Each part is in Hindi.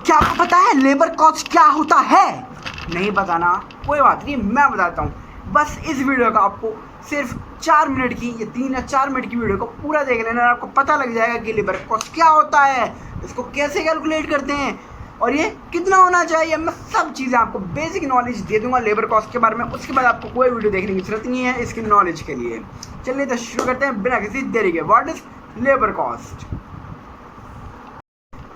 क्या आपको पता है लेबर कॉस्ट क्या होता है? नहीं बताना, कोई बात नहीं, मैं बताता हूँ। बस इस वीडियो का आपको सिर्फ 4 मिनट की, ये 3 या 4 मिनट की वीडियो को पूरा देख लेना और आपको पता लग जाएगा कि लेबर कॉस्ट क्या होता है, इसको कैसे कैलकुलेट करते हैं और ये कितना होना चाहिए। मैं सब चीज़ें आपको बेसिक नॉलेज दे दूंगा लेबर कॉस्ट के बारे में। उसके बाद आपको कोई वीडियो देखने की जरूरत नहीं है इसकी नॉलेज के लिए। चलिए तो शुरू करते हैं बिना किसी देरी के। What is labour cost?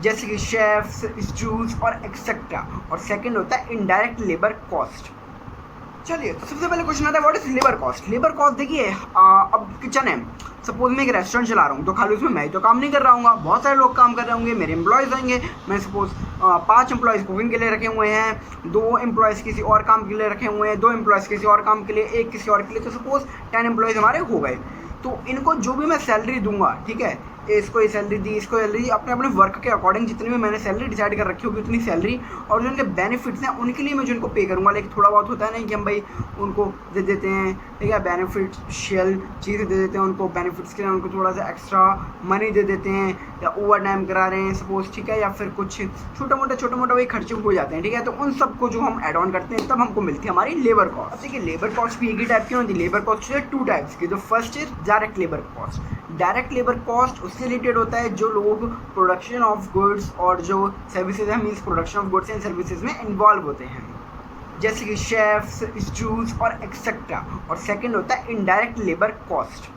जैसे कि शेफ्स, स्टूल्स और एक्सेट्रा। और सेकंड होता है इनडायरेक्ट लेबर कॉस्ट। चलिए तो सबसे पहले क्वेश्चन आता है what is labour cost. Labour cost देखिए, अब किचन है, सपोज मैं एक रेस्टोरेंट चला रहा हूँ तो खाली उसमें मैं ही तो काम नहीं कर रहा हूँ, बहुत सारे लोग काम कर रहे होंगे, मेरे एम्प्लॉयज़ होंगे। मैं सपोज 5 एम्प्लॉयज़ कुकिंग के लिए रखे हुए हैं, 2 एम्प्लॉयज़ किसी और काम के लिए रखे हुए हैं, 2 एम्प्लॉयज़ किसी और काम के लिए, 1 किसी और के लिए, तो सपोज 10 एम्प्लॉयज़ हमारे हो गए। तो इनको जो भी मैं सैलरी दूंगा, ठीक है, इसको ये सैलरी दी, इसको सैलरी, अपने अपने वर्क के अकॉर्डिंग जितनी भी मैंने सैलरी डिसाइड कर रखी होगी उतनी सैलरी, और जो उनके बेनिफिट्स हैं उनके लिए मैं जो उनको पे करूँगा। लाइक थोड़ा बहुत होता है ना कि हम भाई उनको दे देते हैं, ठीक है, बेनिफिशियल चीज़ें दे देते हैं उनको, बेनिफिट्स के लिए उनको थोड़ा सा एक्स्ट्रा मनी दे देते हैं, या ओवर टाइम करा रहे हैं सपोज, ठीक है, या फिर कुछ छोटा मोटा वही खर्चे हो जाते हैं, ठीक है। तो उन सबको जो हम एड ऑन करते हैं तब हमको मिलती है हमारी लेबर कॉस्ट। अब देखिए लेबर कॉस्ट भी एक ही टाइप की होती है। लेबर कॉस्ट है 2 टाइप्स की। तो first is direct labour cost. Direct labour cost उससे रिलेटेड होता है जो लोग प्रोडक्शन ऑफ गुड्स और जो सर्विसेज है, means production of goods and services में इन्वॉल्व होते हैं, जैसे कि शेफ्स, स्टूल्स और एक्सेट्रा। और सेकंड होता है इनडायरेक्ट लेबर कॉस्ट।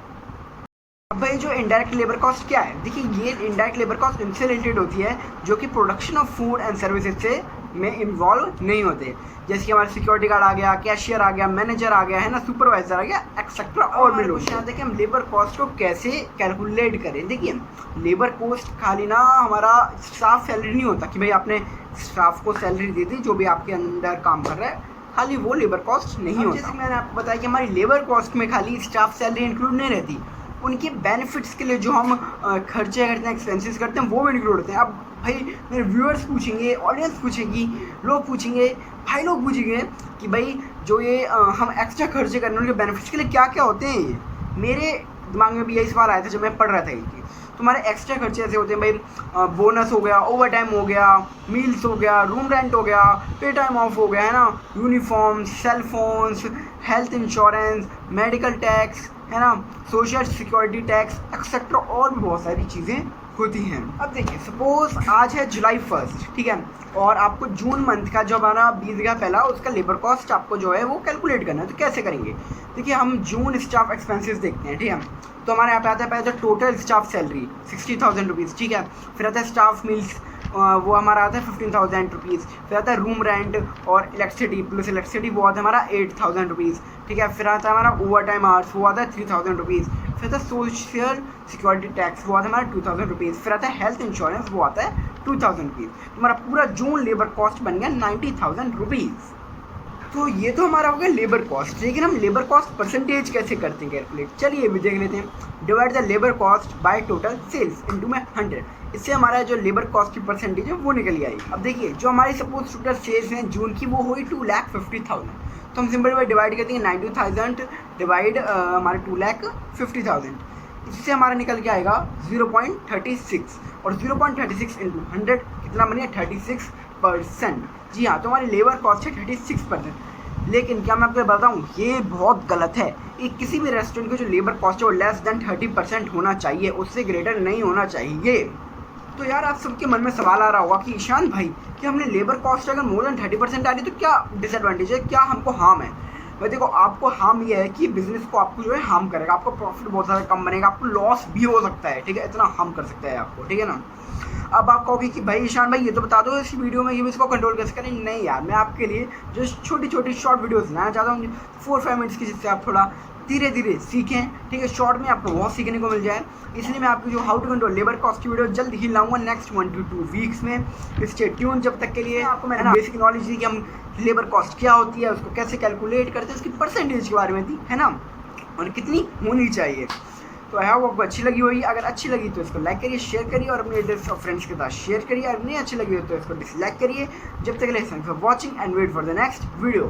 अब भाई जो इनडायरेक्ट लेबर कॉस्ट क्या है, देखिए ये इनडायरेक्ट लेबर कॉस्ट इनसे रिलेटेड होती है जो कि production of food and services से में इन्वॉल्व नहीं होते, जैसे कि हमारा सिक्योरिटी गार्ड आ गया, कैशियर आ गया, मैनेजर आ गया, है ना, सुपरवाइजर आ गया, एक्सेट्रा और भी लोग। यहाँ देखिए हम लेबर कॉस्ट को कैसे कैलकुलेट करें। देखिए लेबर कॉस्ट खाली ना हमारा स्टाफ सैलरी नहीं होता कि भाई आपने स्टाफ को सैलरी दे दी जो भी आपके अंदर काम कर रहा है, खाली वो लेबर कॉस्ट नहीं होता। जैसे मैंने आपको बताया कि हमारी लेबर कॉस्ट में खाली स्टाफ सैलरी इंक्लूड नहीं रहती, उनके बेनिफिट्स के लिए जो हम खर्चे करते हैं, एक्सपेंसेस करते हैं, वो भी इंक्लूड होते हैं। अब भाई मेरे व्यूअर्स पूछेंगे, ऑडियंस पूछेगी, लोग पूछेंगे, भाई लोग पूछेंगे कि भाई जो ये हम एक्स्ट्रा खर्चे करने उनके बेनिफिट्स के लिए क्या क्या होते हैं। ये मेरे दिमाग में भी यही सवाल आया था जब मैं पढ़ रहा था कि तो हमारे एक्स्ट्रा खर्चे ऐसे होते हैं भाई, बोनस हो गया, ओवर टाइम हो गया, मील्स हो गया, रूम रेंट हो गया, पे टाइम ऑफ हो गया, है ना, uniform, cell phones, health insurance, medical tax, है ना, सोशल सिक्योरिटी टैक्स एक्सेट्रा, और भी बहुत सारी चीज़ें होती हैं। अब देखिए सपोज आज है जुलाई 1, ठीक है, और आपको जून मंथ का जो हमारा 20 गया पहला उसका लेबर कॉस्ट आपको जो है वो कैलकुलेट करना है। तो कैसे करेंगे, देखिए हम जून स्टाफ एक्सपेंसेस देखते हैं, ठीक है। तो हमारे यहाँ पे आता है पहले तो टोटल स्टाफ सैलरी 60,000 रुपीज़, ठीक है। फिर आता है स्टाफ मील्स, वो हमारा आता है 15,000 रुपीज़। फिर आता है रूम रेंट और इलेक्ट्रिसिटी प्लस इलेक्ट्रिसिटी, वो आता है हमारा 8,000 रुपीज़, ठीक है। फिर आता है हमारा ओवर टाइम आवर्स, वो आता है 3,000 रुपीज़। फिर आता है सोशल सिक्योरिटी टैक्स, वो आता है हमारा 2,000 रुपीज़। फिर आता है हेल्थ इंश्योरेंस, वो आता है 2,000 रुपीज़। हमारा पूरा जून लेबर कॉस्ट बन गया 90,000 रुपीज़। तो ये तो हमारा हो गया लेबर कॉस्ट। लेकिन हम लेबर कॉस्ट परसेंटेज कैसे करते हैं कैलकुलेट, चलिए ये भी देख लेते हैं। Divide the labour cost by total sales into में 100, इससे हमारा जो लेबर कॉस्ट की परसेंटेज है वो निकल आई। अब देखिए जो हमारी सपोज टोटल सेल्स हैं जून की वो हुई 2,50,000, तो हम सिंपल बाई डिवाइड करते हैं 90,000 डिवाइड हमारे 2,50,000, इससे हमारा निकल के आएगा 0.36, और 0.36 इंटू 100 कितना बन गया 36%। जी हाँ, तो हमारी लेबर कॉस्ट है 36%। लेकिन क्या मैं आपको बताऊँ ये बहुत गलत है। ये किसी भी रेस्टोरेंट की जो लेबर कॉस्ट है वो लेस देन 30% होना चाहिए, उससे ग्रेटर नहीं होना चाहिए। तो यार आप सबके मन में सवाल आ रहा होगा कि ईशान भाई कि हमने लेबर कॉस्ट अगर मोर देन 30% आ रही तो क्या डिसएडवांटेज है, क्या हमको हार्म है। भाई देखो आपको हार्म ये है कि बिजनेस को आपको जो है हार्म करेगा, आपको प्रॉफिट बहुत ज़्यादा कम बनेगा, आपको लॉस भी हो सकता है, ठीक है, इतना हार्म कर सकता है आपको, ठीक है ना। अब आप कहोगे कि भाई ईशान भाई ये तो बता दो इस वीडियो में कि इसको कंट्रोल कैसे करें। नहीं यार, मैं आपके लिए जो छोटी छोटी शॉर्ट वीडियोस लाना चाहता हूँ 4-5 मिनट्स की, जिससे आप थोड़ा धीरे धीरे सीखें, ठीक है, शॉर्ट में आपको बहुत सीखने को मिल जाए। इसलिए मैं आपकी जो how to control labour cost की वीडियो जल्द ही लाऊंगा नेक्स्ट 1 to 2 वीक्स में। Stay tune. जब तक के लिए आपको मैंने बेसिक नॉलेज दी कि हम लेबर कॉस्ट क्या होती है, उसको कैसे कैलकुलेट करते हैं, उसकी परसेंटेज के बारे में दी, है ना, और कितनी होनी चाहिए। तो आई होप आपको अच्छी लगी होगी। अगर अच्छी लगी तो इसको लाइक करिए, शेयर करिए और अपने फ्रेंड्स के साथ शेयर करिए। अगर नहीं अच्छी लगी हो तो इसको डिसलाइक करिए। जब तक के लिए thanks for watching and wait for the next video.